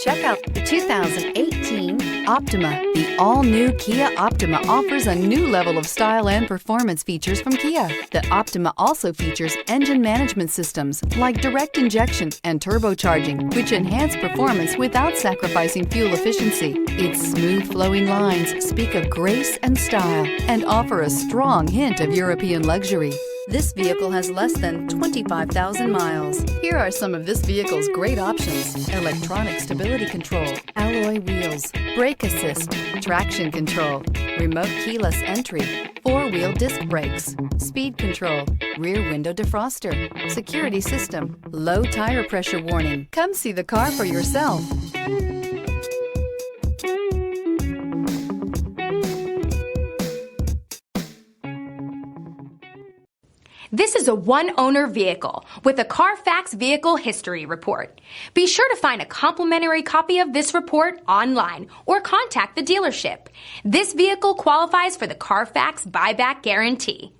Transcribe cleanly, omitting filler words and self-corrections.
Check out the 2018 Optima. The all-new Kia Optima offers a new level of style and performance features from Kia. The Optima also features engine management systems like direct injection and turbocharging, which enhance performance without sacrificing fuel efficiency. Its smooth flowing lines speak of grace and style and offer a strong hint of European luxury. This vehicle has less than 25,000 miles. Here are some of this vehicle's great options: electronic stability control, alloy wheels, brake assist, traction control, remote keyless entry, four-wheel disc brakes, speed control, rear window defroster, security system, low tire pressure warning. Come see the car for yourself. This is a one-owner vehicle with a Carfax Vehicle History Report. Be sure to find a complimentary copy of this report online or contact the dealership. This vehicle qualifies for the Carfax Buyback Guarantee.